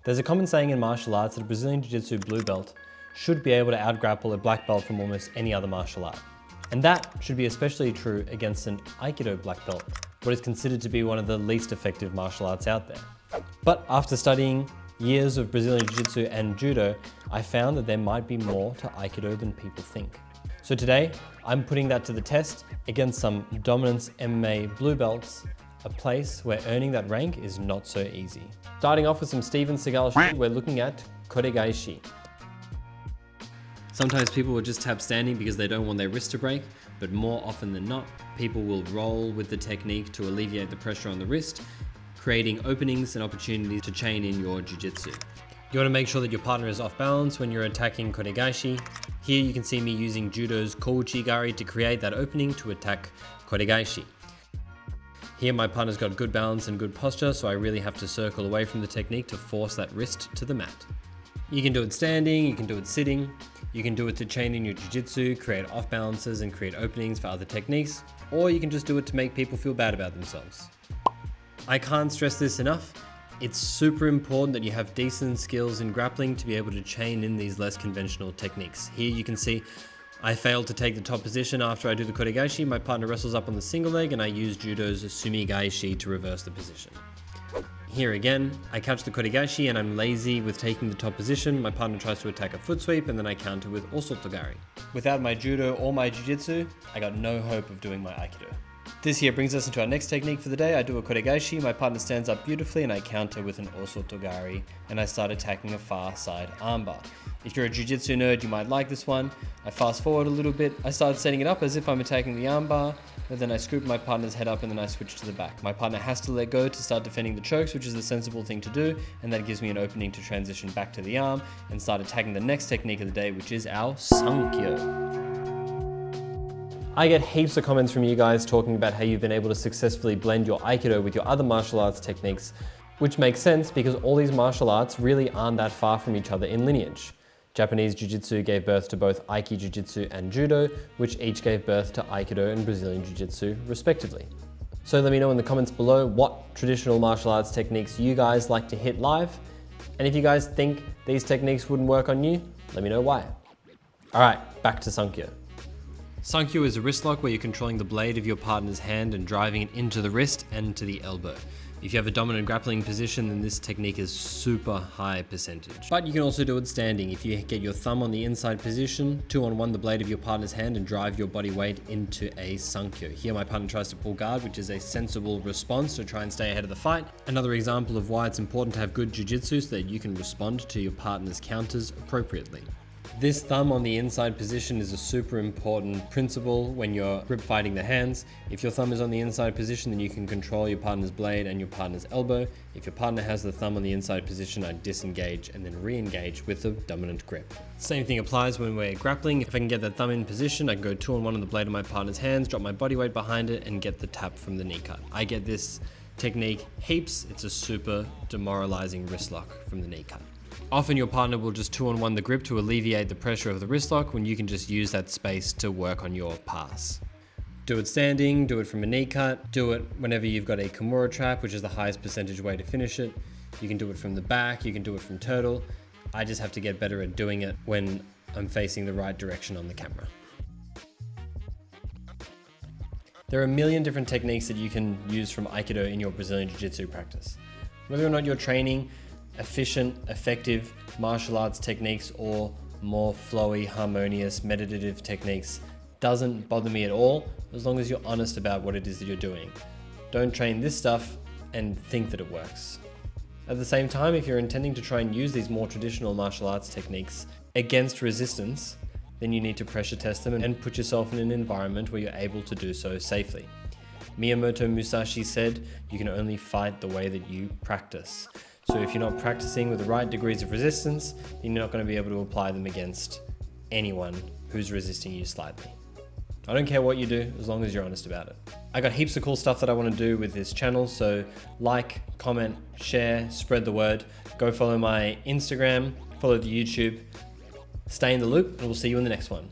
There's a common saying in martial arts that a Brazilian Jiu-Jitsu blue belt should be able to out-grapple a black belt from almost any other martial art. And that should be especially true against an Aikido black belt, what is considered to be one of the least effective martial arts out there. But after studying years of Brazilian Jiu-Jitsu and Judo, I found that there might be more to Aikido than people think. So today, I'm putting that to the test against some dominance MMA blue belts, a place where earning that rank is not so easy. Starting off with some Steven Seagal shit, we're looking at kotegaeshi. Sometimes people will just tap standing because they don't want their wrist to break, but more often than not, people will roll with the technique to alleviate the pressure on the wrist, creating openings and opportunities to chain in your jiu-jitsu. You want to make sure that your partner is off balance when you're attacking kotegaeshi. Here you can see me using Judo's kouchi-gari to create that opening to attack kotegaeshi. Here my partner's got good balance and good posture, so I really have to circle away from the technique to force that wrist to the mat. You can do it standing, you can do it sitting, you can do it to chain in your jiu-jitsu, create off balances and create openings for other techniques, or you can just do it to make people feel bad about themselves. I can't stress this enough. It's super important that you have decent skills in grappling to be able to chain in these less conventional techniques. Here you can see I failed to take the top position after I do the kotegaeshi. My partner wrestles up on the single leg and I use Judo's sumigaeshi to reverse the position. Here again, I catch the kotegaeshi and I'm lazy with taking the top position. My partner tries to attack a foot sweep and then I counter with wristlocks. Without my Judo or my Jiu-Jitsu, I got no hope of doing my Aikido. This here brings us into our next technique for the day. I do a kotegaeshi, my partner stands up beautifully and I counter with an wristlocks and I start attacking a far side armbar. If you're a jiu-jitsu nerd, you might like this one. I fast forward a little bit. I start setting it up as if I'm attacking the armbar, but then I scoop my partner's head up and then I switch to the back. My partner has to let go to start defending the chokes, which is the sensible thing to do, and that gives me an opening to transition back to the arm and start attacking the next technique of the day, which is our Sankyo. I get heaps of comments from you guys talking about how you've been able to successfully blend your Aikido with your other martial arts techniques, which makes sense because all these martial arts really aren't that far from each other in lineage. Japanese Jiu-Jitsu gave birth to both Aiki Jiu-Jitsu and Judo, which each gave birth to Aikido and Brazilian Jiu-Jitsu respectively. So let me know in the comments below what traditional martial arts techniques you guys like to hit live, and if you guys think these techniques wouldn't work on you, let me know why. Alright, back to Sankyo. Sankyo is a wrist lock where you're controlling the blade of your partner's hand and driving it into the wrist and to the elbow. If you have a dominant grappling position, then this technique is super high percentage. But you can also do it standing. If you get your thumb on the inside position, 2-on-1 the blade of your partner's hand and drive your body weight into a Sankyo. Here my partner tries to pull guard, which is a sensible response to try and stay ahead of the fight. Another example of why it's important to have good jiu-jitsu so that you can respond to your partner's counters appropriately. This thumb on the inside position is a super important principle when you're grip fighting the hands. If your thumb is on the inside position, then you can control your partner's blade and your partner's elbow. If your partner has the thumb on the inside position, I disengage and then re-engage with the dominant grip. Same thing applies when we're grappling. If I can get that thumb in position, I can go 2-on-1 on the blade of my partner's hands, drop my body weight behind it and get the tap from the knee cut. I get this technique heaps. It's a super demoralizing wrist lock from the knee cut. Often your partner will just 2-on-1 the grip to alleviate the pressure of the wrist lock when you can just use that space to work on your pass. Do it standing, do it from a knee cut, do it whenever you've got a Kimura trap, which is the highest percentage way to finish it. You can do it from the back, you can do it from turtle. I just have to get better at doing it when I'm facing the right direction on the camera. There are a million different techniques that you can use from Aikido in your Brazilian Jiu-Jitsu practice. Whether or not you're training efficient, effective martial arts techniques or more flowy, harmonious, meditative techniques doesn't bother me at all, as long as you're honest about what it is that you're doing. Don't train this stuff and think that it works. At the same time, if you're intending to try and use these more traditional martial arts techniques against resistance, then you need to pressure test them and put yourself in an environment where you're able to do so safely. Miyamoto Musashi said, you can only fight the way that you practice. So if you're not practicing with the right degrees of resistance, you're not going to be able to apply them against anyone who's resisting you slightly. I don't care what you do, as long as you're honest about it. I got heaps of cool stuff that I want to do with this channel, so like, comment, share, spread the word. Go follow my Instagram, follow the YouTube, stay in the loop, and we'll see you in the next one.